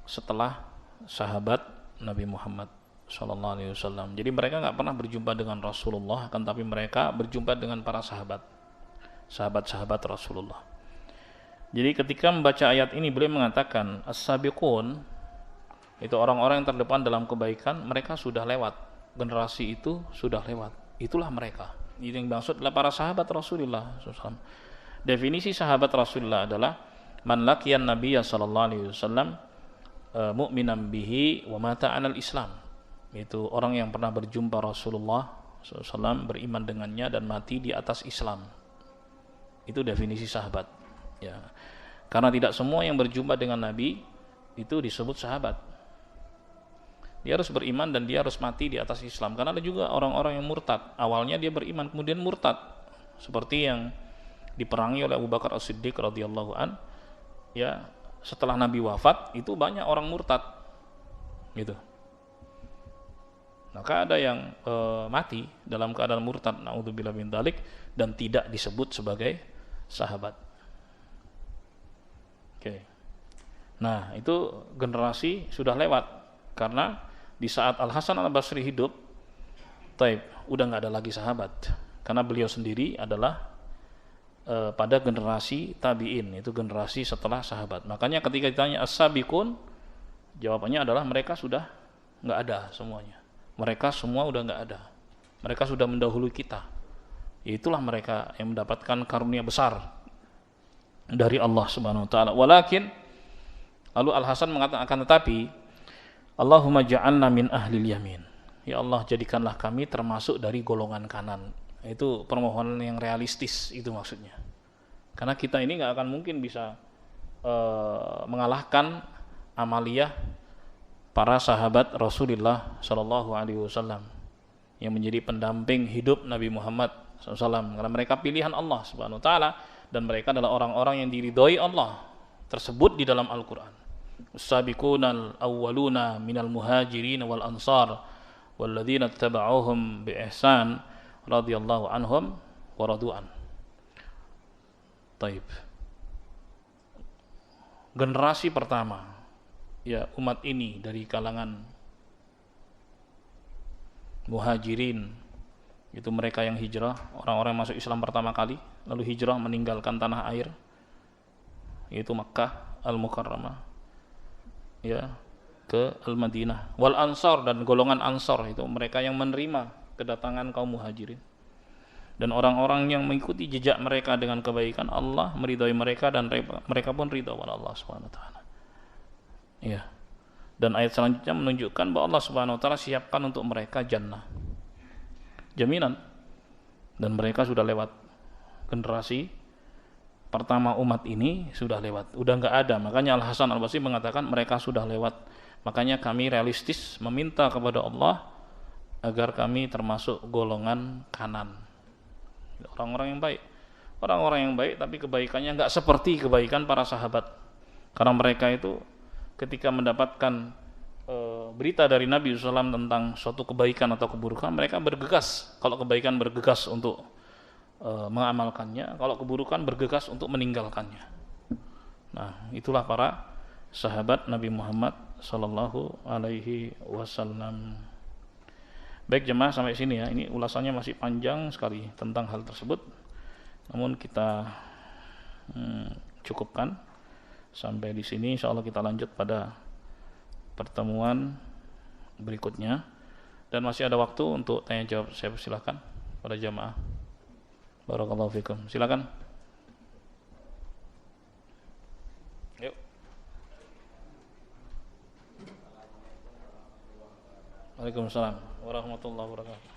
A: setelah sahabat Nabi Muhammad SAW. Jadi mereka nggak pernah berjumpa dengan Rasulullah, akan tapi mereka berjumpa dengan para sahabat-sahabat Rasulullah. Jadi ketika membaca ayat ini beliau mengatakan as-sabiqun itu orang-orang yang terdepan dalam kebaikan, mereka sudah lewat, generasi itu sudah lewat, itulah mereka. Ini yang dimaksud adalah para sahabat Rasulullah SAW. Definisi sahabat Rasulullah adalah man laqiyan nabiyya sallallahu alaihi wasallam mu'minan bihi wa mata 'alal Islam. Itu orang yang pernah berjumpa Rasulullah SAW, beriman dengannya dan mati di atas Islam. Itu definisi sahabat. Ya. Karena tidak semua yang berjumpa dengan Nabi itu disebut sahabat. Dia harus beriman dan dia harus mati di atas Islam. Karena ada juga orang-orang yang murtad. Awalnya dia beriman kemudian murtad. Seperti yang diperangi oleh Abu Bakar As-Siddiq radhiyallahu an. Ya, setelah Nabi wafat itu banyak orang murtad. Gitu. Maka ada yang mati dalam keadaan murtad, naudzubillah min dzalik, dan tidak disebut sebagai sahabat. Oke. Nah, itu generasi sudah lewat karena di saat Al-Hasan Al-Basri hidup, udah nggak ada lagi sahabat, karena beliau sendiri adalah pada generasi tabi'in, itu generasi setelah sahabat. Makanya ketika ditanya as-sabiqun, jawabannya adalah mereka sudah nggak ada semuanya. Mereka semua udah nggak ada. Mereka sudah mendahului kita. Itulah mereka yang mendapatkan karunia besar dari Allah Subhanahu wa taala. Walakin, lalu Al-Hasan mengatakan, akan tetapi Allahumma ja'alna min ahlil yamin. Ya Allah, jadikanlah kami termasuk dari golongan kanan. Itu permohonan yang realistis, itu maksudnya. Karena kita ini nggak akan mungkin bisa mengalahkan amaliyah para sahabat Rasulullah Shallallahu Alaihi Wasallam yang menjadi pendamping hidup Nabi Muhammad SAW. Karena mereka pilihan Allah Subhanahu Wa Taala dan mereka adalah orang-orang yang diridhoi Allah, tersebut di dalam Al-Quran. As-sabiqunal awwaluna minal muhajirin wal ansar walladzina tabauhum bi ihsan radhiyallahu anhum wa radu'an. Taib. Generasi pertama ya umat ini dari kalangan muhajirin, itu mereka yang hijrah, orang-orang yang masuk Islam pertama kali lalu hijrah meninggalkan tanah air, yaitu Makkah Al-Mukarramah ya ke Al-Madinah. Wal ansar, dan golongan ansar itu mereka yang menerima kedatangan kaum muhajirin, dan orang-orang yang mengikuti jejak mereka dengan kebaikan, Allah meridhai mereka dan mereka pun ridha kepada Allah Subhanahu wa taala. Ya. Dan ayat selanjutnya menunjukkan bahwa Allah Subhanahu wa taala siapkan untuk mereka jannah. Jaminan. Dan mereka sudah lewat. Generasi pertama umat ini sudah lewat. Udah enggak ada. Makanya Al-Hasan Al-Basri mengatakan mereka sudah lewat. Makanya kami realistis meminta kepada Allah agar kami termasuk golongan kanan, orang-orang yang baik, orang-orang yang baik, tapi kebaikannya nggak seperti kebaikan para sahabat, karena mereka itu ketika mendapatkan berita dari Nabi SAW tentang suatu kebaikan atau keburukan, mereka bergegas. Kalau kebaikan bergegas untuk mengamalkannya, kalau keburukan bergegas untuk meninggalkannya. Nah, itulah para sahabat Nabi Muhammad Sallallahu Alaihi Wasallam. Baik jemaah, sampai sini ya. Ini ulasannya masih panjang sekali tentang hal tersebut. Namun kita cukupkan sampai di sini. Insyaallah kita lanjut pada pertemuan berikutnya. Dan masih ada waktu untuk tanya jawab. Saya persilakan pada jemaah. Barakallahu fikum. Silakan. Yuk. Waalaikumsalam warahmatullahi wabarakatuh.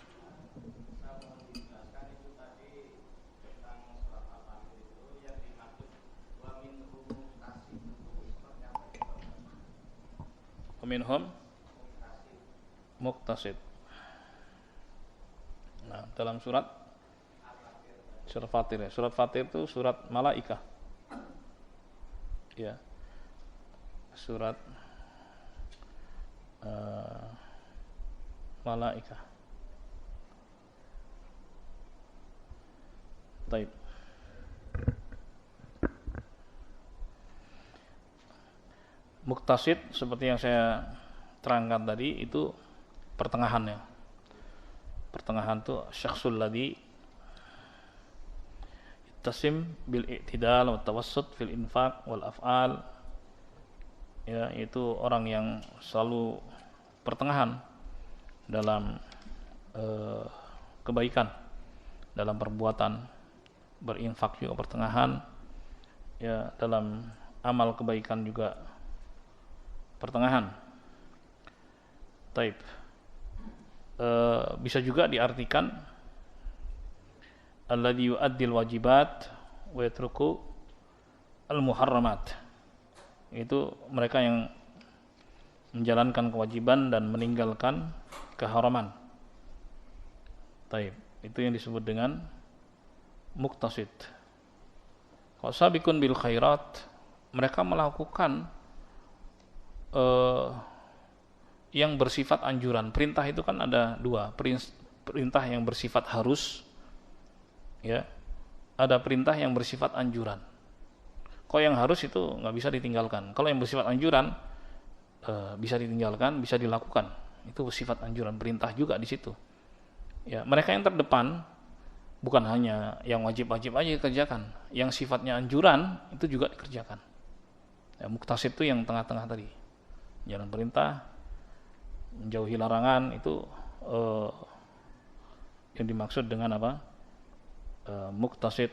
A: Minhum muqtasid. Nah, dalam surat Fatir ya. Surat Fatir itu surat Malaikah. Ya. Surat Malaikah. Baik. Muqtasid seperti yang saya terangkan tadi itu pertengahannya. Pertengahan itu syakhsul ladzi ittasim bil i'tidal wa tawassut fil infaq wal af'al. Ya, itu orang yang selalu pertengahan dalam kebaikan, dalam perbuatan, berinfak juga pertengahan, ya, dalam amal kebaikan juga pertengahan. Taib. Bisa juga diartikan alladzi yu'addil wajibat wa yatruku al-muharramat. Itu mereka yang menjalankan kewajiban dan meninggalkan keharaman. Taib. Itu yang disebut dengan muqtasid. Kalau sabiqun bil khairat, mereka melakukan yang bersifat anjuran. Perintah itu kan ada dua, perintah yang bersifat harus, ya, ada perintah yang bersifat anjuran. Kalau yang harus itu nggak bisa ditinggalkan. Kalau yang bersifat anjuran bisa ditinggalkan, bisa dilakukan. Itu bersifat anjuran, perintah juga di situ. Ya, mereka yang terdepan Bukan hanya yang wajib-wajib aja dikerjakan, yang sifatnya anjuran itu juga dikerjakan. Ya, muktasid itu yang tengah-tengah tadi, jalan perintah, menjauhi larangan, itu yang dimaksud dengan apa? Muktasid.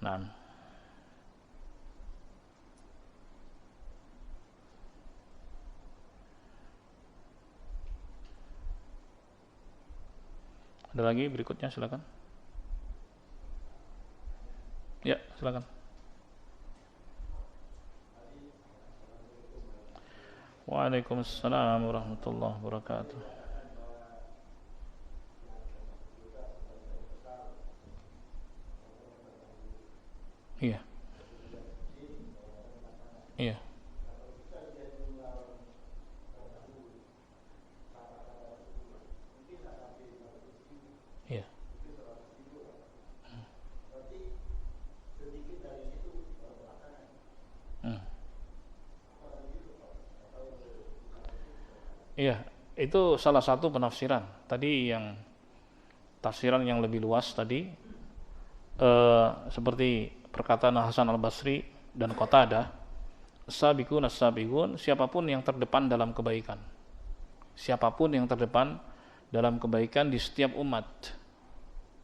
A: Nah, ada lagi berikutnya, silakan. Ya, silakan. Waalaikumsalam warahmatullahi wabarakatuh. Iya. Iya. Iya. Hmm. Iya, itu salah satu penafsiran. Tadi yang tafsiran yang lebih luas tadi, seperti perkataan Hasan al-Basri dan Qatadah, sabiqun as-sabiqun, siapapun yang terdepan dalam kebaikan. Siapapun yang terdepan dalam kebaikan di setiap umat.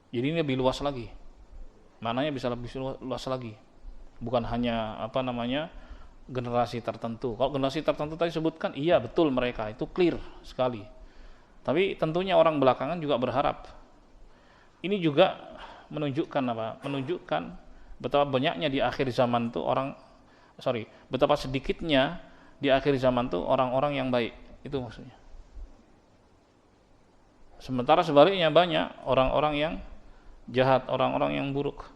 A: Jadi ini lebih luas lagi. Maknanya bisa lebih luas lagi. Bukan hanya generasi tertentu. Kalau generasi tertentu tadi sebutkan, iya betul, mereka itu clear sekali. Tapi tentunya orang belakangan juga berharap. Ini juga menunjukkan apa? Menunjukkan betapa banyaknya di akhir zaman tuh betapa sedikitnya di akhir zaman tuh orang-orang yang baik. Itu maksudnya. Sementara sebaliknya banyak orang-orang yang jahat, orang-orang yang buruk.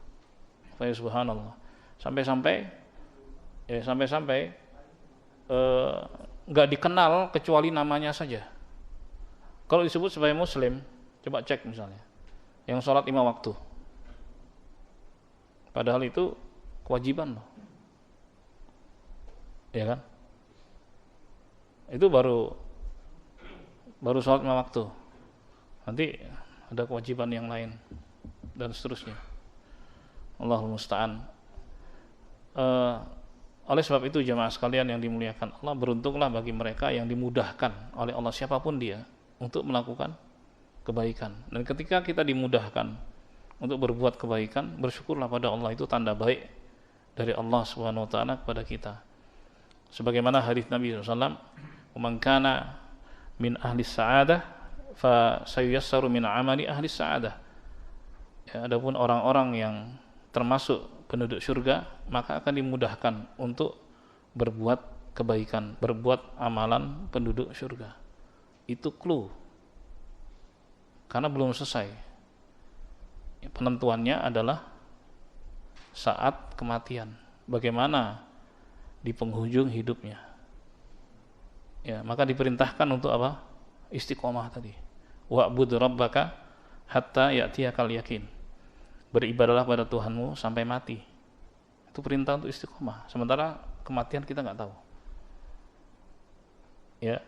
A: Subhanallah. Sampai-sampai nggak dikenal kecuali namanya saja. Kalau disebut sebagai muslim, coba cek misalnya, yang sholat 5 waktu, padahal itu kewajiban loh, ya kan? Itu baru sholat 5 waktu, nanti ada kewajiban yang lain dan seterusnya. Allahul musta'an. Oleh sebab itu jemaah sekalian yang dimuliakan Allah, beruntunglah bagi mereka yang dimudahkan oleh Allah, siapapun dia, untuk melakukan kebaikan. Dan ketika kita dimudahkan untuk berbuat kebaikan, bersyukurlah pada Allah, itu tanda baik dari Allah Subhanahu wa taala kepada kita. Sebagaimana hadis Nabi SAW, "Man kana min ahli sa'adah fa sayuyassaru min amali ahli sa'adah." Ya, adapun orang-orang yang termasuk penduduk surga, maka akan dimudahkan untuk berbuat kebaikan, berbuat amalan penduduk surga. Itu clue. Karena belum selesai. Penentuannya adalah saat kematian. Bagaimana di penghujung hidupnya. Ya, maka diperintahkan untuk apa? Istiqomah tadi. Wa'bud rabbaka hatta ya'tiyakal yakin. Beribadahlah pada Tuhanmu sampai mati. Itu perintah untuk istiqomah. Sementara kematian kita nggak tahu. Ya.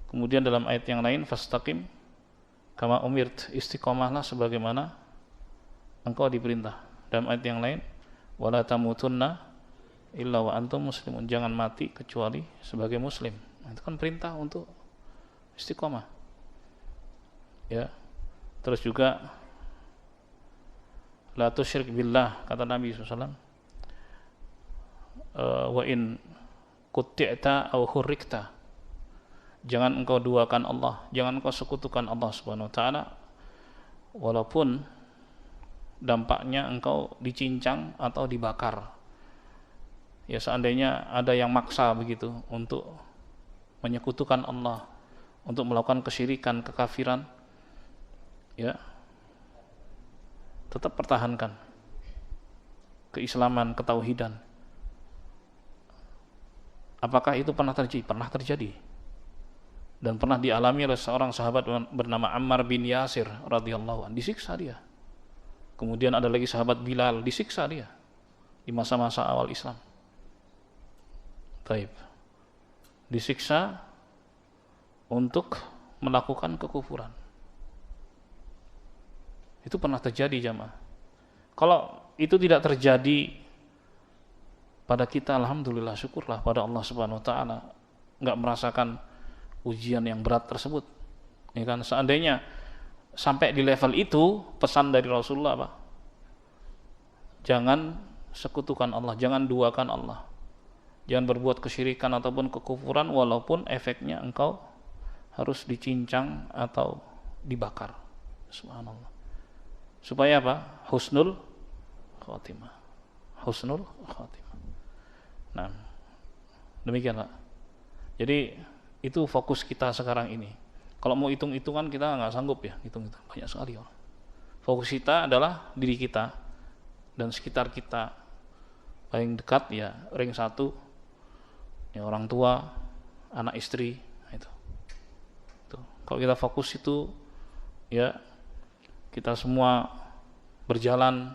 A: Kemudian dalam ayat yang lain, fastaqim kama umirt, istiqomahlah sebagaimana engkau diperintah. Dalam ayat yang lain, wala tamutunna illa wa antum muslimun, jangan mati kecuali sebagai muslim. Nah, itu kan perintah untuk istiqomah. Ya. Terus juga la tusyrik billah, kata Nabi SAW, wa in qutti'ta aw hurrikta, jangan engkau duakan Allah, jangan engkau sekutukan Allah Subhanahu wa taala, walaupun dampaknya engkau dicincang atau dibakar. Ya, seandainya ada yang maksa begitu untuk menyekutukan Allah, untuk melakukan kesyirikan, kekafiran, ya, tetap pertahankan keislaman, ketauhidan. Apakah itu pernah terjadi? Pernah terjadi. Dan pernah dialami oleh seorang sahabat bernama Ammar bin Yasir radhiyallahu anhu, disiksa dia. Kemudian ada lagi sahabat Bilal, disiksa dia di masa-masa awal Islam. Taib. Disiksa untuk melakukan kekufuran. Itu pernah terjadi jamaah. Kalau itu tidak terjadi pada kita, alhamdulillah, syukurlah pada Allah Subhanahu wa taala, enggak merasakan ujian yang berat tersebut. Ya kan, seandainya sampai di level itu, pesan dari Rasulullah Pak, jangan sekutukan Allah, jangan duakan Allah. Jangan berbuat kesyirikan ataupun kekufuran walaupun efeknya engkau harus dicincang atau dibakar. Subhanallah. Supaya apa? Husnul khatimah. Husnul khatimah. Nah, demikian Pak. Jadi itu fokus kita sekarang ini. Kalau mau hitung-hitungan kita nggak sanggup ya, hitung-hitung banyak sekali. Fokus kita adalah diri kita dan sekitar kita. Paling dekat ya ring 1, ya orang tua, anak istri, itu. Kalau kita fokus itu, ya kita semua berjalan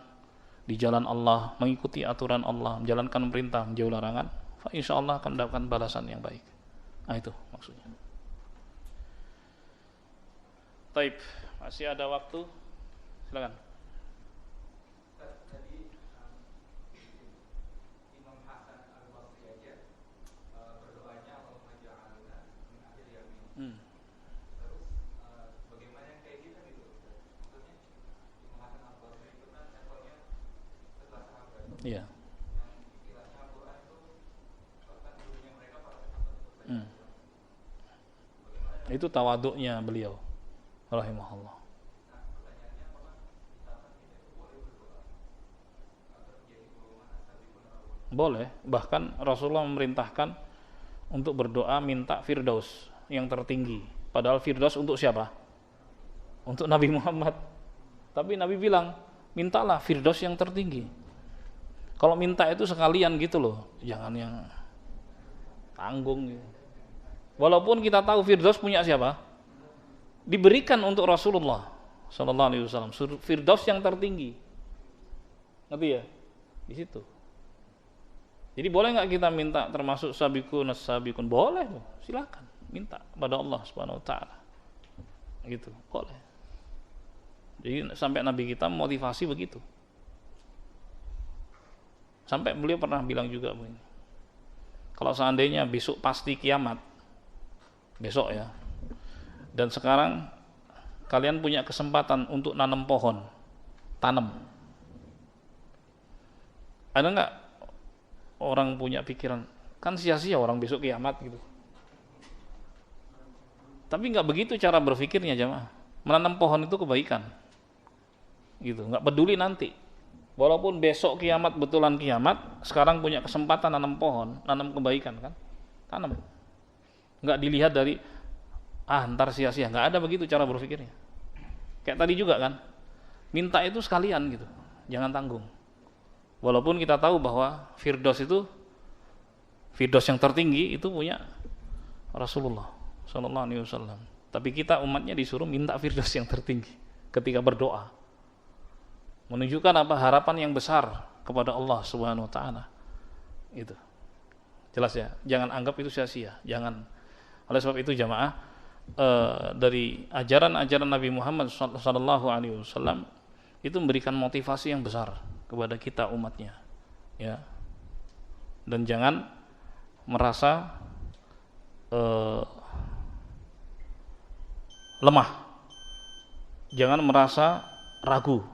A: di jalan Allah, mengikuti aturan Allah, menjalankan perintah, menjauh larangan, insya Allah akan mendapatkan balasan yang baik. Nah itu maksudnya. Taib, masih ada waktu, silakan. Iya. Itu tawaduknya beliau rahimahullah. Boleh, bahkan Rasulullah memerintahkan untuk berdoa minta Firdaus yang tertinggi. Padahal Firdaus untuk siapa? Untuk Nabi Muhammad. Tapi Nabi bilang, mintalah Firdaus yang tertinggi. Kalau minta itu sekalian gitu loh, jangan yang tanggung gitu. Walaupun kita tahu Firdaus punya siapa? Diberikan untuk Rasulullah sallallahu alaihi wasallam, Firdaus yang tertinggi. Ngerti ya? Di situ. Jadi boleh nggak kita minta termasuk sabiqun as-sabiqun? Boleh, silakan minta kepada Allah Subhanahu wa taala. Gitu, boleh. Jadi sampai Nabi kita motivasi begitu. Sampai beliau pernah bilang juga begini, kalau seandainya besok pasti kiamat, besok ya, dan sekarang kalian punya kesempatan untuk nanam pohon, tanam. Ada nggak orang punya pikiran, kan sia-sia orang besok kiamat gitu. Tapi nggak begitu cara berpikirnya jamaah. Menanam pohon itu kebaikan, gitu. Nggak peduli nanti. Walaupun besok kiamat betulan kiamat, sekarang punya kesempatan nanam pohon, nanam kebaikan kan, tanam. Nggak dilihat dari ntar sia-sia, nggak ada begitu cara berpikirnya. Kayak tadi juga kan, minta itu sekalian gitu, jangan tanggung. Walaupun kita tahu bahwa Firdaus itu, Firdaus yang tertinggi itu punya Rasulullah sallallahu alaihi wasallam. Tapi kita umatnya disuruh minta Firdaus yang tertinggi ketika berdoa. Menunjukkan apa? Harapan yang besar kepada Allah Subhanahu wa taala. Itu. Jelas ya? Jangan anggap itu sia-sia. Jangan. Oleh sebab itu jamaah, dari ajaran-ajaran Nabi Muhammad sallallahu alaihi wasallam itu memberikan motivasi yang besar kepada kita umatnya. Ya. Dan jangan merasa lemah. Jangan merasa ragu.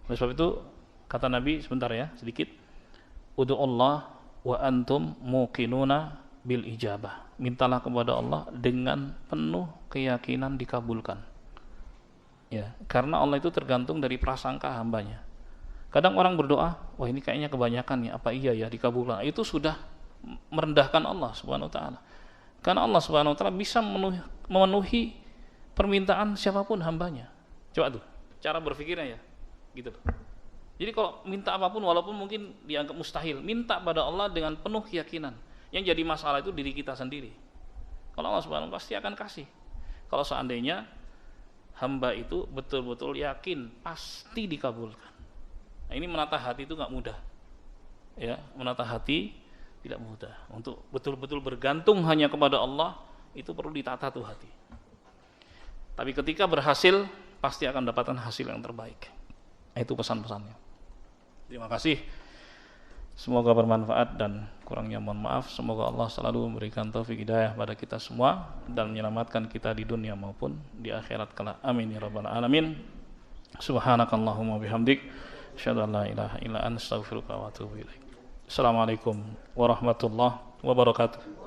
A: Oleh sebab itu kata Nabi, sebentar ya sedikit, ud'ullah wa antum muqinuna bil ijabah. Mintalah kepada Allah dengan penuh keyakinan dikabulkan. Ya, karena Allah itu tergantung dari prasangka hambanya. Kadang orang berdoa, wah ini kayaknya kebanyakan ya, apa iya ya dikabulkan. Itu sudah merendahkan Allah Subhanahu wa taala. Karena Allah Subhanahu wa taala bisa memenuhi permintaan siapapun hambanya. Coba tuh cara berpikirnya ya. Gitu. Jadi kalau minta apapun walaupun mungkin dianggap mustahil, minta pada Allah dengan penuh keyakinan. Yang jadi masalah itu diri kita sendiri. Kalau Allah Subhanahu wa taala pasti akan kasih. Kalau seandainya hamba itu betul-betul yakin pasti dikabulkan. Nah, ini menata hati itu enggak mudah. Ya, menata hati tidak mudah. Untuk betul-betul bergantung hanya kepada Allah itu perlu ditata tuh hati. Tapi ketika berhasil pasti akan mendapatkan hasil yang terbaik. Itu pesan-pesannya. Terima kasih. Semoga bermanfaat dan kurangnya mohon maaf. Semoga Allah selalu memberikan taufik hidayah pada kita semua dan menyelamatkan kita di dunia maupun di akhirat kelak. Amin ya rabbal alamin. Subhanakallahumma bihamdik, asyhadu an la ilaha illa anta, astaghfiruka wa atubu ilaik. Assalamualaikum warahmatullahi wabarakatuh.